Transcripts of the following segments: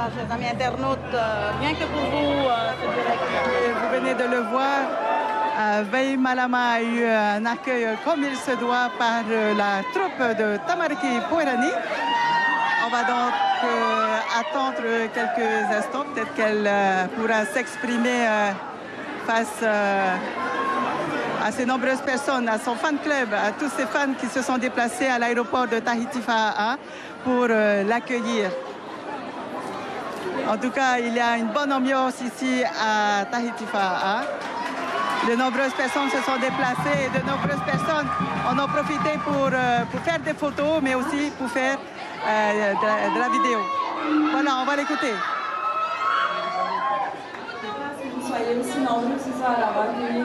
voilà, chers amis internautes, rien que pour vous, ce direct. Vous venez de le voir, Veille Malama a eu un accueil comme il se doit par la troupe de Tamariki Poirani. On va donc attendre quelques instants, peut-être qu'elle pourra s'exprimer face à ces nombreuses personnes, à son fan club, à tous ces fans qui se sont déplacés à l'aéroport de Tahiti Fa'a pour l'accueillir. En tout cas, il y a une bonne ambiance ici à Tahiti Fa'a. De nombreuses personnes se sont déplacées et de nombreuses personnes en ont profité pour faire des photos, mais aussi pour faire de la vidéo. Voilà, on va l'écouter. Soyez aussi nombreux ce soir à avoir accueilli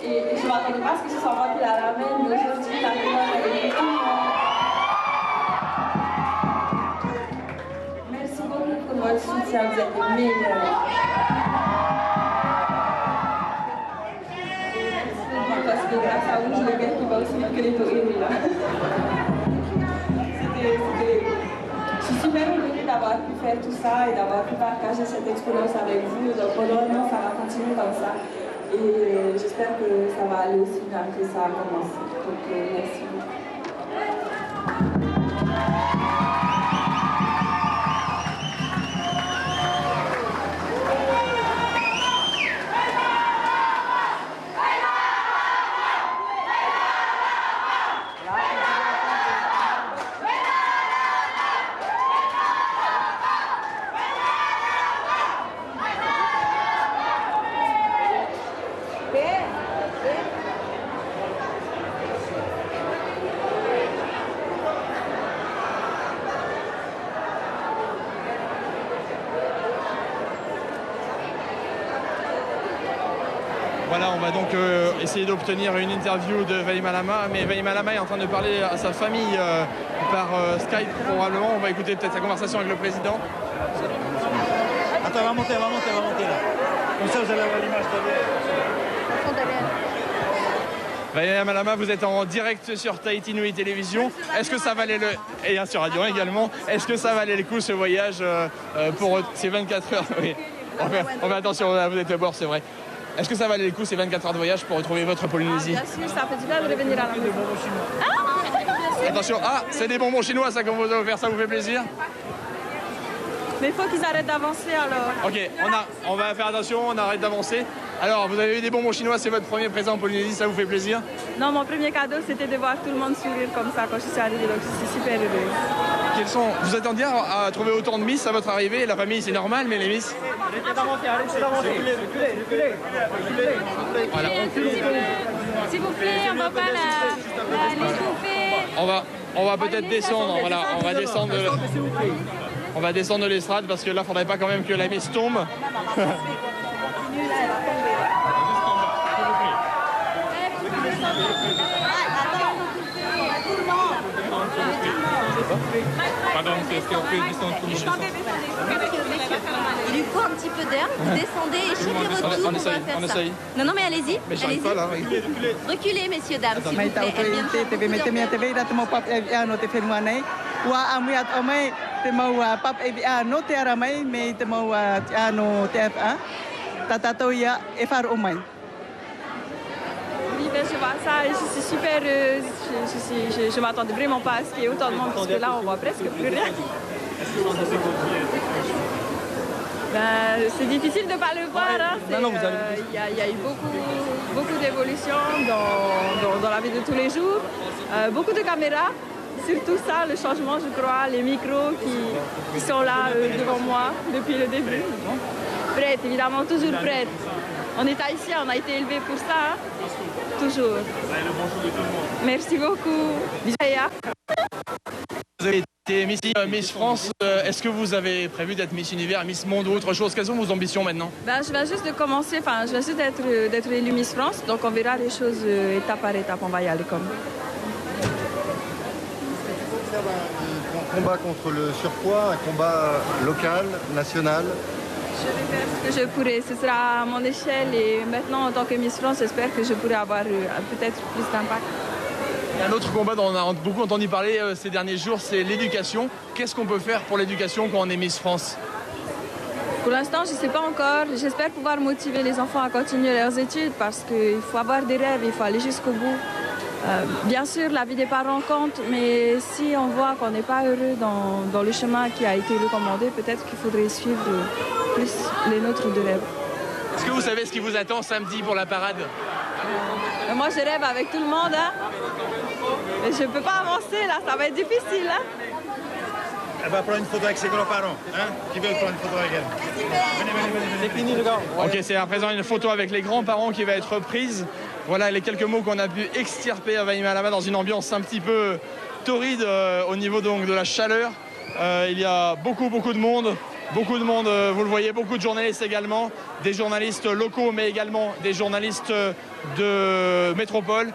et je ne m'attendais pas à ce que ce soit moi qui la ramène, mais aujourd'hui, la avec tout le monde. Merci beaucoup pour votre soutien, vous êtes les meilleurs. Parce que grâce à vous, je le gars qui va aussi que les touristes là. Je suis super heureuse d'avoir pu faire tout ça et d'avoir pu partager cette expérience avec vous. Donc, probablement, ça va continuer comme ça. Et j'espère que ça va aller aussi bien que ça a commencé. Donc, merci beaucoup. Voilà, on va donc essayer d'obtenir une interview de Veille Malama, mais Veille Malama est en train de parler à sa famille par Skype probablement. On va écouter peut-être sa conversation avec le président. Attends, elle va monter là. Comme ça, vous allez avoir l'image derrière. Veille Malama, vous êtes en direct sur Tahiti Nui Télévision. Est-ce que ça valait et sur Radio 1 également, est-ce que ça valait le coup ce voyage pour ces 24 heures? Oui. On fait attention, vous êtes à bord, c'est vrai. Est-ce que ça valait le coup ces 24 heures de voyage pour retrouver votre Polynésie? Bien sûr, ça fait du bien de revenir à la maison. Attention, c'est des bonbons chinois ça qu'on vous a offert, ça vous fait plaisir? Mais il faut qu'ils arrêtent d'avancer alors. Ok, on va faire attention, on arrête d'avancer. Alors, vous avez eu des bonbons chinois, c'est votre premier présent en Polynésie, ça vous fait plaisir? Non, mon premier cadeau, c'était de voir tout le monde sourire comme ça quand je suis arrivée, donc je suis super heureuse. Vous attendiez à trouver autant de Miss à votre arrivée? La famille, c'est normal, mais les Miss? Voilà. S'il vous plaît, on va pas les couper. On va peut-être descendre, voilà, on va descendre de l'estrade parce que là, faudrait pas quand même que la Miss tombe. Pardon, est-ce qu'on peut descendre tout le monde? Il lui faut un petit peu d'air, vous descendez et chaque retour, on va faire ça. Non, mais allez-y. Mais j'arrive pas là. Reculez, messieurs, dames, s'il vous May tao plaît. to te te me te me te ve ra te mo pap e no te firma nei wa amiat o mai te mo pap e no te ara mai me te mo no te fa tatato ya e far o mai. Oui, ben, je vois ça et je suis super heureuse. Je m'attendais vraiment pas à ce qu'il y ait autant de monde parce que là, on voit presque plus rien. Ben, c'est difficile de ne pas le voir. Hein. Il y a eu beaucoup d'évolutions dans la vie de tous les jours. Beaucoup de caméras. Surtout ça, le changement, je crois, les micros qui sont là devant moi depuis le début. Prête, évidemment, toujours prête. On est haïtiens, on a été élevés pour ça. Hein. Toujours. Merci beaucoup. Vous avez été Miss France. Est-ce que vous avez prévu d'être Miss Univers, Miss Monde ou autre chose? Quelles sont vos ambitions maintenant? Ben, je viens juste de commencer, je viens juste d'être élue Miss France. Donc on verra les choses étape par étape, on va y aller comme. Un combat contre le surpoids, un combat local, national, Je vais faire ce que je pourrai. Ce sera à mon échelle et maintenant, en tant que Miss France, j'espère que je pourrai avoir peut-être plus d'impact. Un autre combat dont on a beaucoup entendu parler ces derniers jours, c'est l'éducation. Qu'est-ce qu'on peut faire pour l'éducation quand on est Miss France? Pour l'instant, je ne sais pas encore. J'espère pouvoir motiver les enfants à continuer leurs études parce qu'il faut avoir des rêves, il faut aller jusqu'au bout. Bien sûr, la vie des parents compte, mais si on voit qu'on n'est pas heureux dans le chemin qui a été recommandé, peut-être qu'il faudrait suivre plus les nôtres de rêve. Est-ce que vous savez ce qui vous attend samedi pour la parade? Moi, je rêve avec tout le monde, hein. Mais je ne peux pas avancer, là, ça va être difficile. Hein. Elle va prendre une photo avec ses grands-parents, hein, qui veulent prendre une photo avec elle. Venez. C'est fini, le gars. Ok, c'est à présent une photo avec les grands-parents qui va être prise. Voilà les quelques mots qu'on a pu extirper à Vaimalama dans une ambiance un petit peu torride au niveau donc de la chaleur. Il y a beaucoup de monde. Beaucoup de monde, vous le voyez, beaucoup de journalistes également, des journalistes locaux mais également des journalistes de métropole,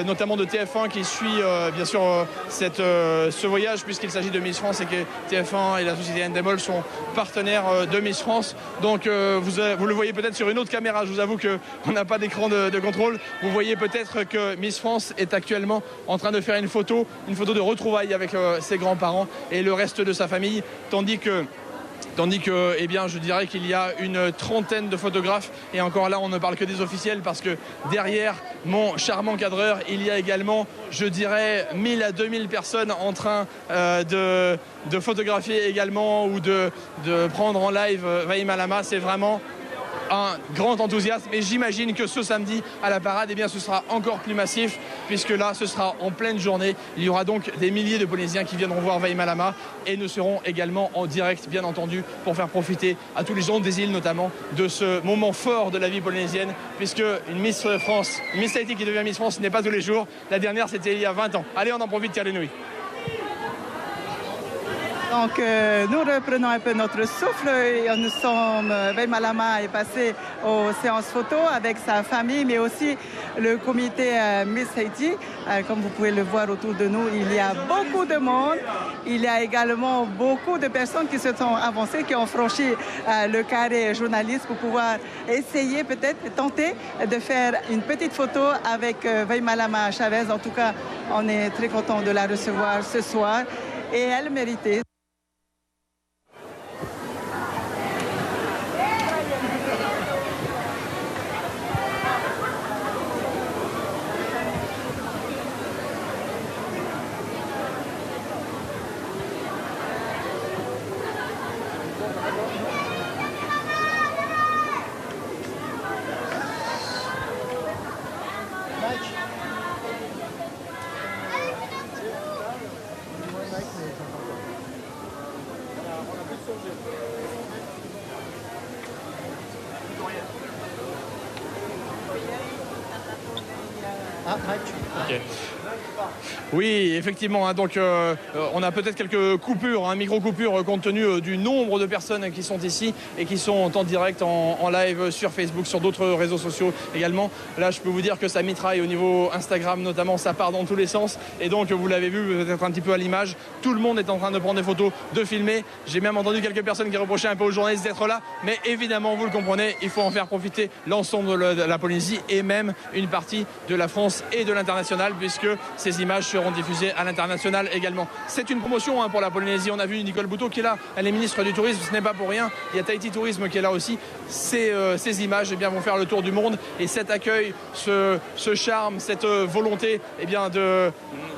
notamment de TF1 qui suit bien sûr ce voyage puisqu'il s'agit de Miss France et que TF1 et la société Endemol sont partenaires de Miss France. Donc vous le voyez peut-être sur une autre caméra, je vous avoue qu'on n'a pas d'écran de contrôle. Vous voyez peut-être que Miss France est actuellement en train de faire une photo de retrouvailles avec ses grands-parents et le reste de sa famille, tandis que eh bien, je dirais qu'il y a une trentaine de photographes et encore là on ne parle que des officiels parce que derrière mon charmant cadreur il y a également, je dirais, 1000 à 2000 personnes en train de photographier également ou de prendre en live Vaimalama. C'est vraiment un grand enthousiasme et j'imagine que ce samedi à la parade, eh bien, ce sera encore plus massif puisque là ce sera en pleine journée. Il y aura donc des milliers de Polynésiens qui viendront voir Vaimalama et nous serons également en direct bien entendu pour faire profiter à tous les gens des îles notamment de ce moment fort de la vie polynésienne puisque une Miss France, une Miss Tahiti qui devient Miss France, ce n'est pas tous les jours. La dernière c'était il y a 20 ans. Allez, on en profite, tiens les nouilles. Donc nous reprenons un peu notre souffle et nous sommes, Vaimalama est passé aux séances photo avec sa famille mais aussi le comité Miss Tahiti. Comme vous pouvez le voir autour de nous, il y a beaucoup de monde. Il y a également beaucoup de personnes qui se sont avancées, qui ont franchi le carré journaliste pour pouvoir essayer peut-être, tenter de faire une petite photo avec Vaimalama Chavez. En tout cas, on est très content de la recevoir ce soir et elle méritait. Okay. Oui, effectivement. Hein, donc, on a peut-être quelques coupures, micro-coupures, compte tenu du nombre de personnes qui sont ici et qui sont en direct, en live sur Facebook, sur d'autres réseaux sociaux également. Là, je peux vous dire que ça mitraille au niveau Instagram, notamment, ça part dans tous les sens. Et donc, vous l'avez vu peut-être un petit peu à l'image, tout le monde est en train de prendre des photos, de filmer. J'ai même entendu quelques personnes qui reprochaient un peu aux journalistes d'être là. Mais évidemment, vous le comprenez, il faut en faire profiter l'ensemble de la Polynésie et même une partie de la France et de l'international, puisque ces images seront diffusées à l'international également. C'est une promotion pour la Polynésie. On a vu Nicole Bouteau qui est là, elle est ministre du Tourisme, ce n'est pas pour rien. Il y a Tahiti Tourisme qui est là aussi. Ces images vont faire le tour du monde et cet accueil, ce charme, cette volonté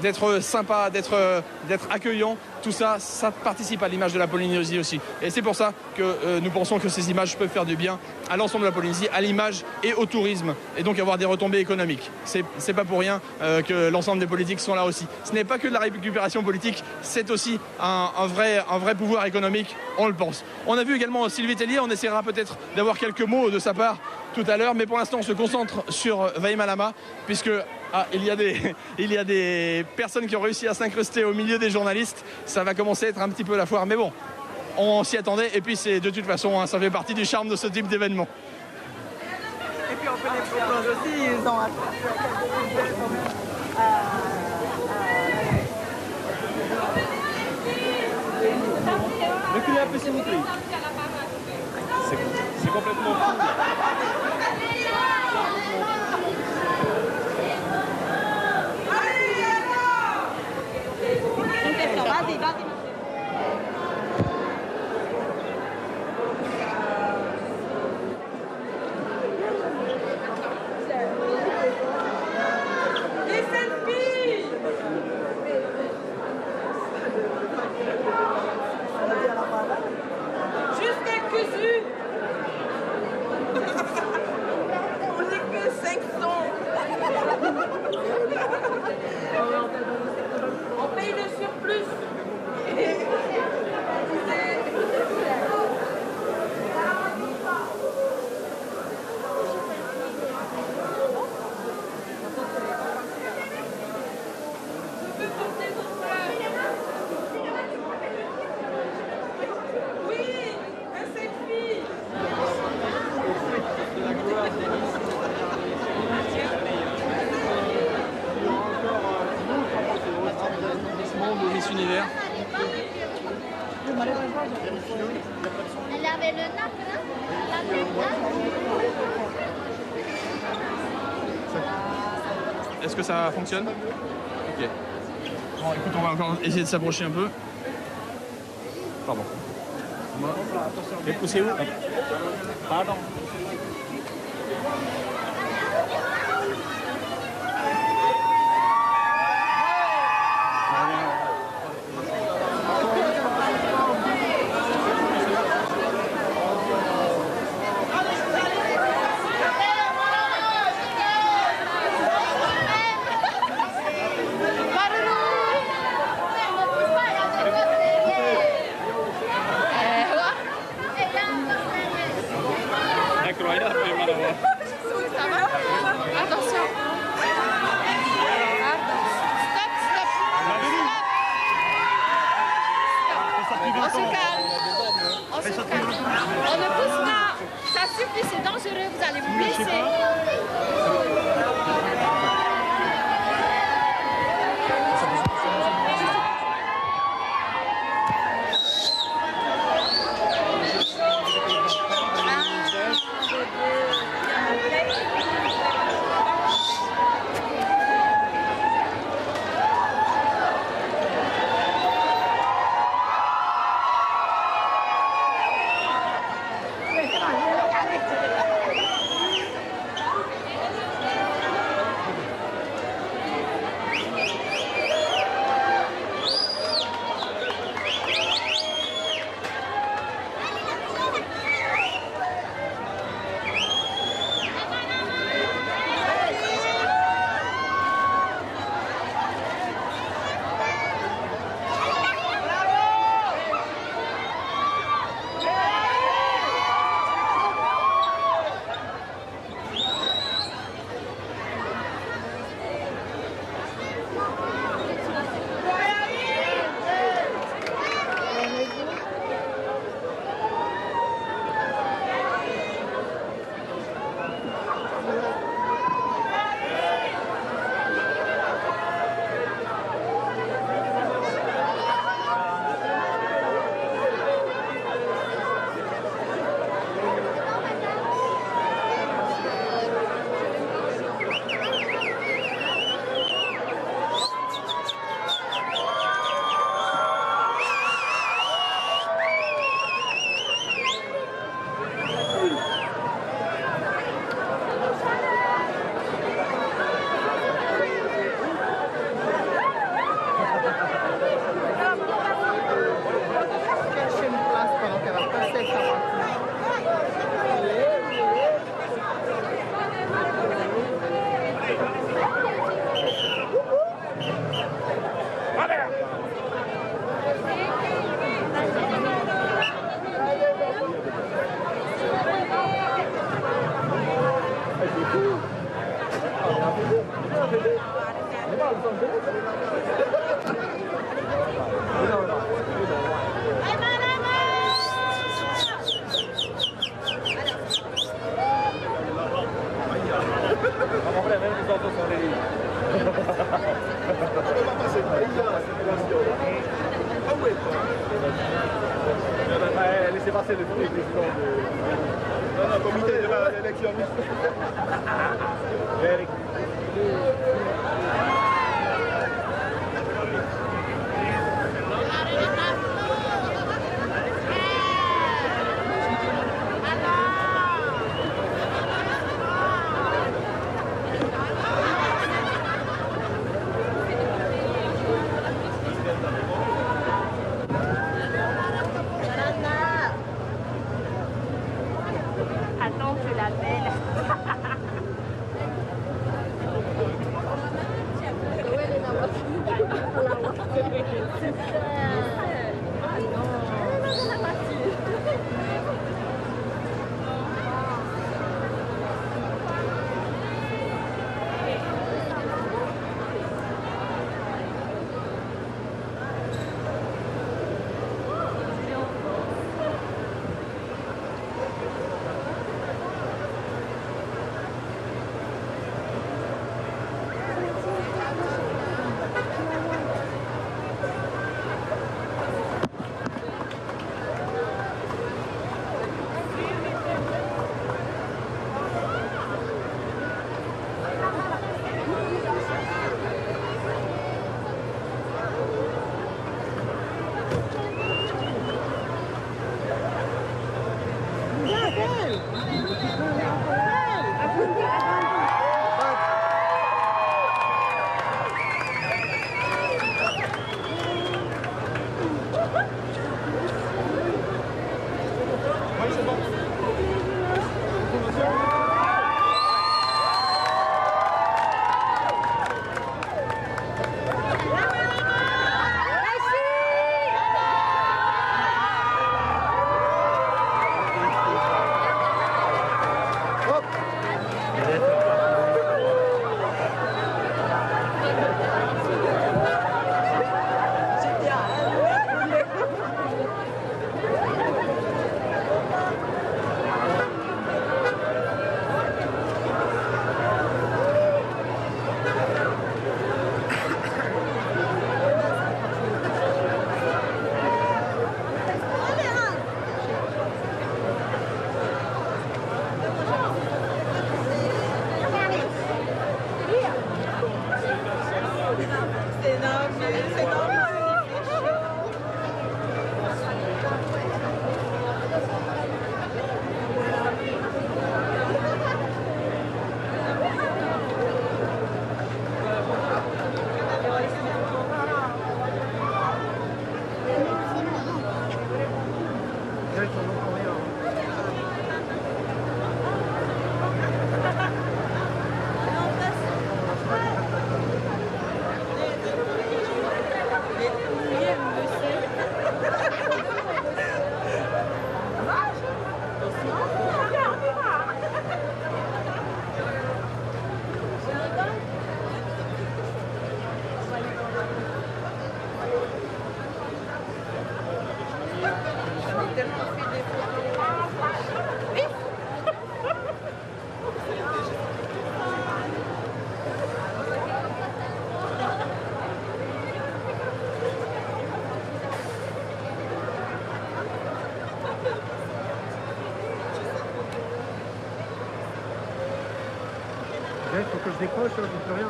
d'être sympa, d'être accueillant, tout ça, ça participe à l'image de la Polynésie aussi. Et c'est pour ça que nous pensons que ces images peuvent faire du bien à l'ensemble de la Polynésie, à l'image et au tourisme, et donc avoir des retombées économiques. C'est pas pour rien que l'ensemble des politiques sont là aussi. Ce n'est pas que de la récupération politique, c'est aussi un vrai pouvoir économique, on le pense. On a vu également Sylvie Tellier, on essaiera peut-être d'avoir quelques mots de sa part tout à l'heure, mais pour l'instant on se concentre sur Vaimalama, puisque il y a des personnes qui ont réussi à s'incruster au milieu des journalistes. Ça va commencer à être un petit peu la foire, mais bon, on s'y attendait et puis c'est de toute façon, ça fait partie du charme de ce type d'événement. Et puis on peut les prendre aussi, ils ont reculez un peu s'il vous plaît. C'est complètement fou. Vas-y, vas-y. Univers. Elle avait le nappe, la tête là. Est-ce que ça fonctionne? Ok. Bon, écoute, on va encore essayer de s'approcher un peu. Pardon. Et poussez où? Pardon. Incroyable, madame. Ça va? Attention. On se calme. On se calme. On ne pousse pas. Ça suffit, c'est dangereux. Vous allez vous blesser. Laissez passer le président de... No, comité de la elección. Eric. Attends, je l'appelle. Il faut que je décroche, je ne peux rien là.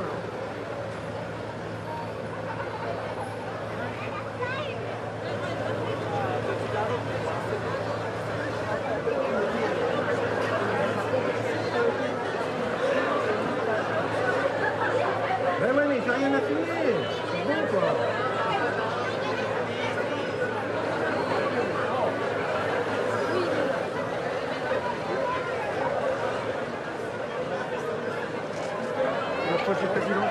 Ben ouais, mais j'ai rien à filmer. C'est bon quoi. J'ai pas dit long.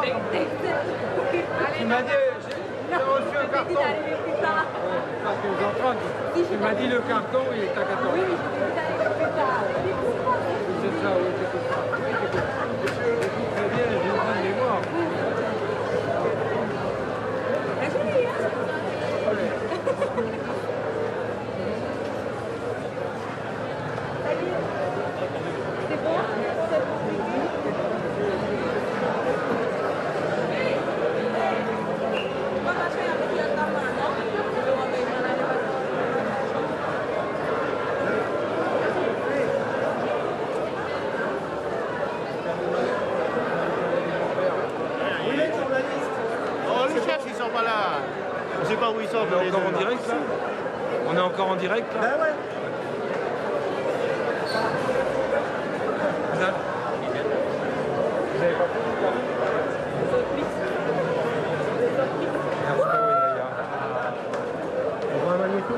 Tu m'as dit, j'ai reçu un carton. Parce que vous entendez. Tu m'as dit le carton, il est à 14. Oui, c'est ça, oui, c'est tout ça. J'écoute très bien, j'ai une bonne mémoire. On sait pas où ils sont. On est encore en direct là? On est encore en direct là? Ben ouais. Vous avez pas on voit un magnéto.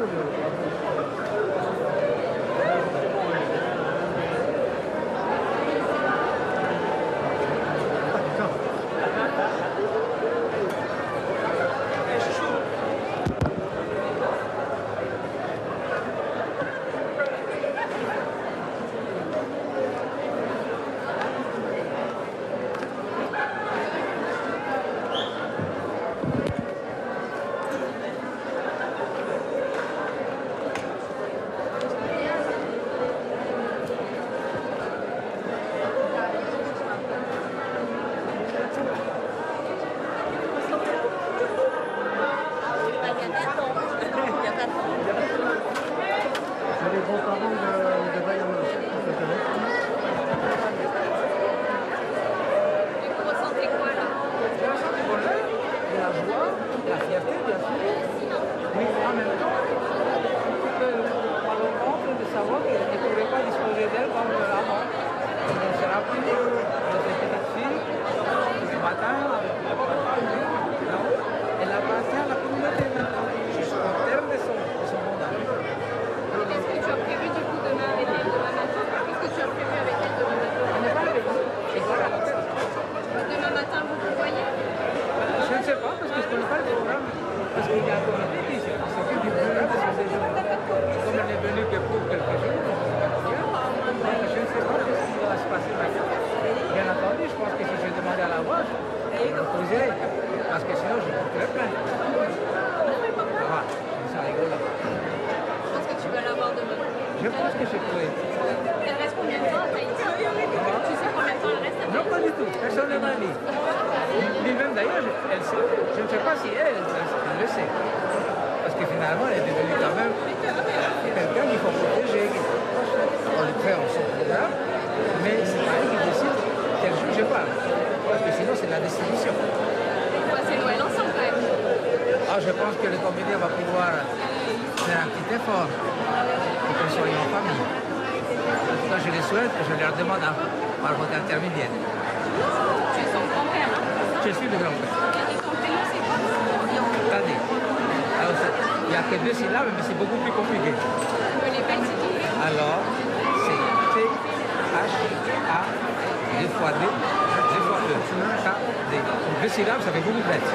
Syllabes, ça fait beaucoup de lettres.